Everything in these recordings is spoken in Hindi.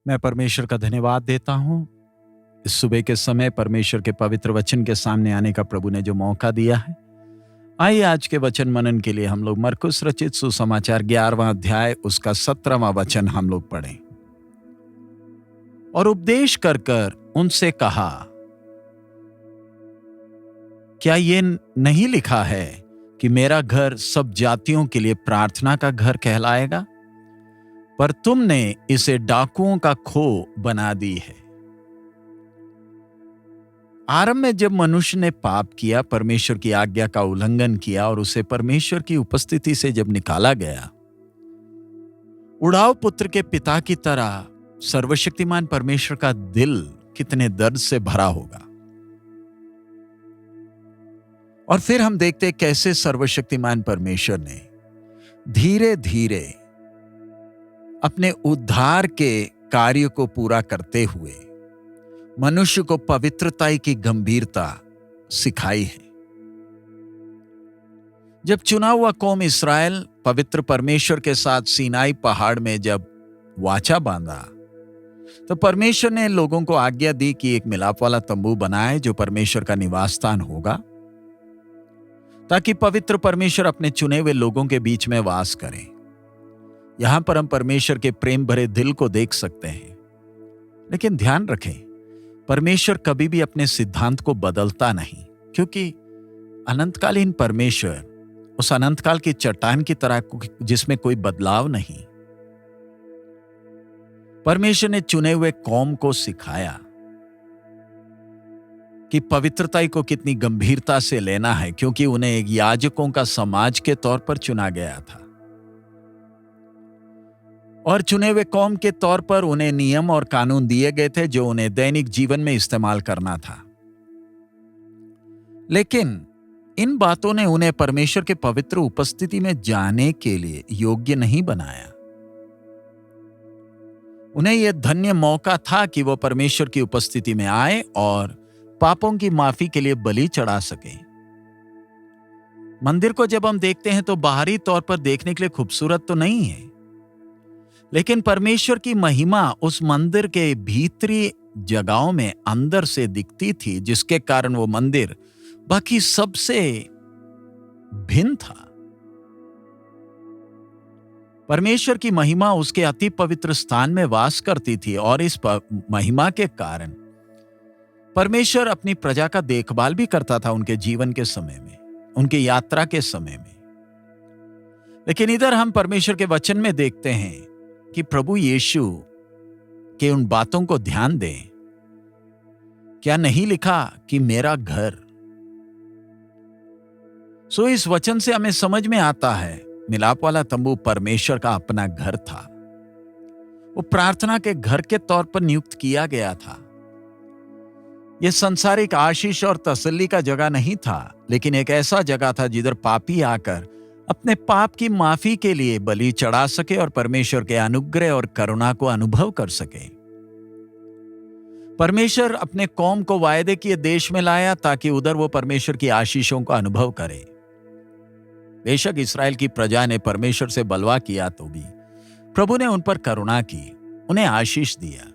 मैं परमेश्वर का धन्यवाद देता हूँ। इस सुबह के समय परमेश्वर के पवित्र वचन के सामने आने का प्रभु ने जो मौका दिया है। आइए आज के वचन मनन के लिए हम लोग मरकुस रचित सुसमाचार 11वां अध्याय उसका 17वां वचन हम लोग पढ़ें। और उपदेश कर कर उनसे कहा, क्या ये नहीं लिखा है कि मेरा घर सब जातियों के लिए प्रार्थना का घर कहलाएगा? पर तुमने इसे डाकुओं का खो बना दी है। आरंभ में जब मनुष्य ने पाप किया, परमेश्वर की आज्ञा का उल्लंघन किया और उसे परमेश्वर की उपस्थिति से जब निकाला गया, उड़ाव पुत्र के पिता की तरह सर्वशक्तिमान परमेश्वर का दिल कितने दर्द से भरा होगा। और फिर हम देखते कैसे सर्वशक्तिमान परमेश्वर ने धीरे धीरे अपने उद्धार के कार्य को पूरा करते हुए मनुष्य को पवित्रता की गंभीरता सिखाई है। जब चुना हुआ कौम इस्राएल पवित्र परमेश्वर के साथ सीनाई पहाड़ में जब वाचा बांधा, तो परमेश्वर ने लोगों को आज्ञा दी कि एक मिलाप वाला तंबू बनाए जो परमेश्वर का निवास स्थान होगा, ताकि पवित्र परमेश्वर अपने चुने हुए लोगों के बीच में वास करें। यहां पर हम परमेश्वर के प्रेम भरे दिल को देख सकते हैं। लेकिन ध्यान रखें, परमेश्वर कभी भी अपने सिद्धांत को बदलता नहीं, क्योंकि अनंतकालीन परमेश्वर उस अनंतकाल की चट्टान की तरह जिसमें कोई बदलाव नहीं। परमेश्वर ने चुने हुए कौम को सिखाया कि पवित्रता को कितनी गंभीरता से लेना है, क्योंकि उन्हें एक याजकों का समाज के तौर पर चुना गया था। और चुने हुए कौम के तौर पर उन्हें नियम और कानून दिए गए थे जो उन्हें दैनिक जीवन में इस्तेमाल करना था। लेकिन इन बातों ने उन्हें परमेश्वर के पवित्र उपस्थिति में जाने के लिए योग्य नहीं बनाया। उन्हें यह धन्य मौका था कि वो परमेश्वर की उपस्थिति में आए और पापों की माफी के लिए बलि चढ़ा सके। मंदिर को जब हम देखते हैं तो बाहरी तौर पर देखने के लिए खूबसूरत तो नहीं है, लेकिन परमेश्वर की महिमा उस मंदिर के भीतरी जगहों में अंदर से दिखती थी, जिसके कारण वो मंदिर बाकी सबसे भिन्न था। परमेश्वर की महिमा उसके अति पवित्र स्थान में वास करती थी और इस महिमा के कारण परमेश्वर अपनी प्रजा का देखभाल भी करता था उनके जीवन के समय में, उनकी यात्रा के समय में। लेकिन इधर हम परमेश्वर के वचन में देखते हैं कि प्रभु यीशु के उन बातों को ध्यान दें। क्या नहीं लिखा कि मेरा घर? सो इस वचन से हमें समझ में आता है मिलाप वाला तंबू परमेश्वर का अपना घर था। वो प्रार्थना के घर के तौर पर नियुक्त किया गया था। यह संसारिक आशीष और तसल्ली का जगह नहीं था, लेकिन एक ऐसा जगह था जिधर पापी आकर अपने पाप की माफी के लिए बलि चढ़ा सके और परमेश्वर के अनुग्रह और करुणा को अनुभव कर सके। परमेश्वर अपने कौम को वायदे किए देश में लाया ताकि उधर वो परमेश्वर की आशीषों को अनुभव करे। बेशक इस्राएल की प्रजा ने परमेश्वर से बलवा किया तो भी प्रभु ने उन पर करुणा की, उन्हें आशीष दिया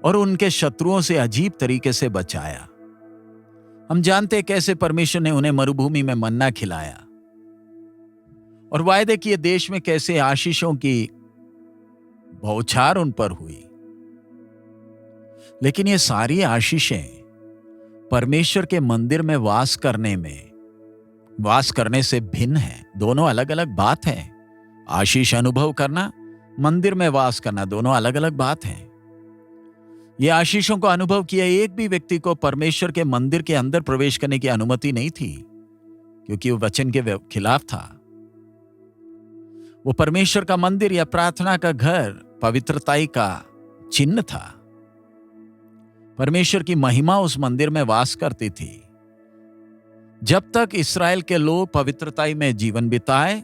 और उनके शत्रुओं से अजीब तरीके से बचाया। हम जानते हैं कैसे परमेश्वर ने उन्हें मरुभूमि में मन्ना खिलाया और वायदे किए देश में कैसे आशीषों की बौछार उन पर हुई। लेकिन ये सारी आशीषें परमेश्वर के मंदिर में वास करने से भिन्न है। दोनों अलग अलग बात है। आशीष अनुभव करना, मंदिर में वास करना, दोनों अलग अलग बात है। ये आशीषों को अनुभव किया एक भी व्यक्ति को परमेश्वर के मंदिर के अंदर प्रवेश करने की अनुमति नहीं थी, क्योंकि वो वचन के खिलाफ था। वो परमेश्वर का मंदिर या प्रार्थना का घर पवित्रता का चिन्ह था। परमेश्वर की महिमा उस मंदिर में वास करती थी। जब तक इस्राएल के लोग पवित्रता में जीवन बिताए,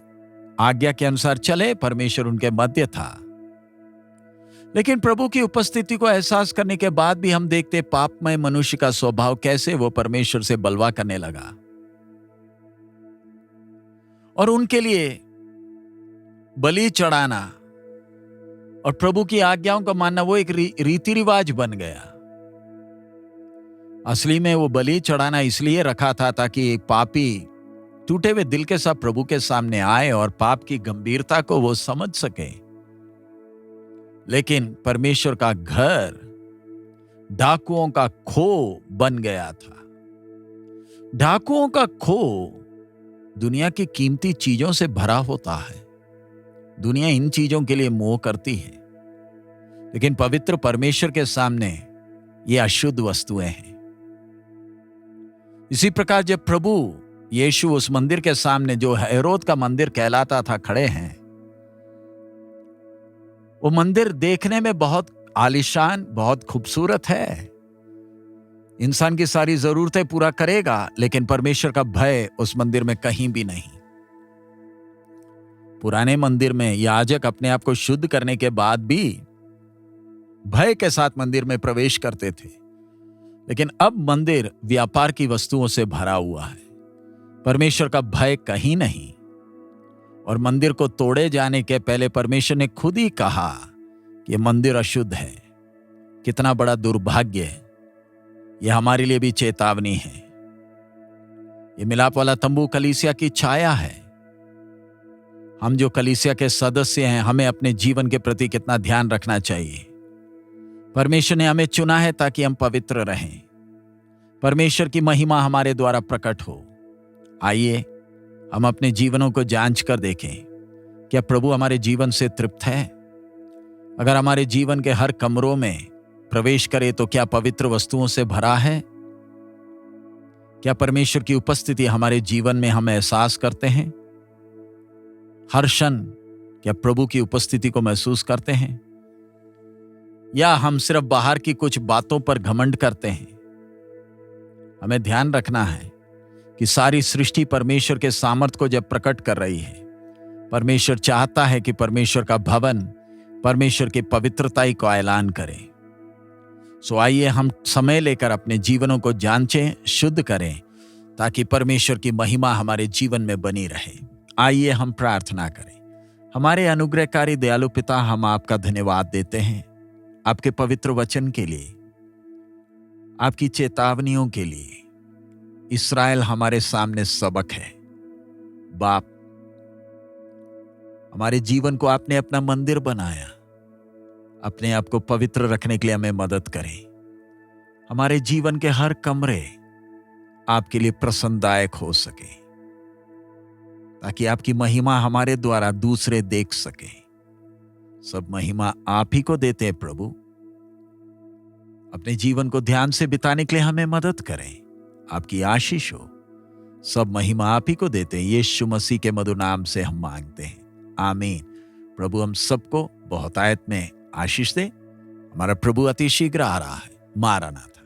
आज्ञा के अनुसार चले, परमेश्वर उनके मध्य था। लेकिन प्रभु की उपस्थिति को एहसास करने के बाद भी हम देखते पापमय मनुष्य का स्वभाव कैसे वो परमेश्वर से बलवा करने लगा और उनके लिए बलि चढ़ाना और प्रभु की आज्ञाओं का मानना वो एक रीति रिवाज बन गया। असली में वो बलि चढ़ाना इसलिए रखा था ताकि एक पापी टूटे हुए दिल के साथ प्रभु के सामने आए और पाप की गंभीरता को वो समझ सके। लेकिन परमेश्वर का घर डाकुओं का खो बन गया था। डाकुओं का खो दुनिया की कीमती चीजों से भरा होता है। दुनिया इन चीजों के लिए मोह करती है, लेकिन पवित्र परमेश्वर के सामने ये अशुद्ध वस्तुएं हैं। इसी प्रकार जब प्रभु यीशु उस मंदिर के सामने, जो हेरोद का मंदिर कहलाता था, खड़े हैं, वो मंदिर देखने में बहुत आलीशान, बहुत खूबसूरत है, इंसान की सारी जरूरतें पूरा करेगा, लेकिन परमेश्वर का भय उस मंदिर में कहीं भी नहीं। पुराने मंदिर में याजक अपने आप को शुद्ध करने के बाद भी भय के साथ मंदिर में प्रवेश करते थे, लेकिन अब मंदिर व्यापार की वस्तुओं से भरा हुआ है। परमेश्वर का भय कहीं नहीं। और मंदिर को तोड़े जाने के पहले परमेश्वर ने खुद ही कहा कि मंदिर अशुद्ध है। कितना बड़ा दुर्भाग्य है। यह हमारे लिए भी चेतावनी है। यह मिलाप वाला तंबू कलीसिया की छाया है। हम जो कलीसिया के सदस्य हैं, हमें अपने जीवन के प्रति कितना ध्यान रखना चाहिए। परमेश्वर ने हमें चुना है ताकि हम पवित्र रहें, परमेश्वर की महिमा हमारे द्वारा प्रकट हो। आइए हम अपने जीवनों को जांच कर देखें, क्या प्रभु हमारे जीवन से तृप्त है? अगर हमारे जीवन के हर कमरों में प्रवेश करे तो क्या पवित्र वस्तुओं से भरा है? क्या परमेश्वर की उपस्थिति हमारे जीवन में हम एहसास करते हैं? हर क्षण क्या प्रभु की उपस्थिति को महसूस करते हैं? या हम सिर्फ बाहर की कुछ बातों पर घमंड करते हैं? हमें ध्यान रखना है कि सारी सृष्टि परमेश्वर के सामर्थ को जब प्रकट कर रही है, परमेश्वर चाहता है कि परमेश्वर का भवन परमेश्वर की पवित्रता को ऐलान करे। सो आइए हम समय लेकर अपने जीवनों को जांचें, शुद्ध करें, ताकि परमेश्वर की महिमा हमारे जीवन में बनी रहे। आइए हम प्रार्थना करें। हमारे अनुग्रहकारी दयालु पिता, हम आपका धन्यवाद देते हैं आपके पवित्र वचन के लिए, आपकी चेतावनियों के लिए। इस्राएल हमारे सामने सबक है। बाप, हमारे जीवन को आपने अपना मंदिर बनाया। अपने आप को पवित्र रखने के लिए हमें मदद करें। हमारे जीवन के हर कमरे आपके लिए प्रसन्नदायक हो सके, ताकि आपकी महिमा हमारे द्वारा दूसरे देख सके। सब महिमा आप ही को देते हैं प्रभु। अपने जीवन को ध्यान से बिताने के लिए हमें मदद करें। आपकी आशीष हो। सब महिमा आप ही को देते हैं। यीशु मसीह के मधुर नाम से हम मांगते हैं, आमीन। प्रभु हम सबको बहुत आयत में आशीष दे। हमारा प्रभु अति शीघ्र आ रहा है। मारानाथा।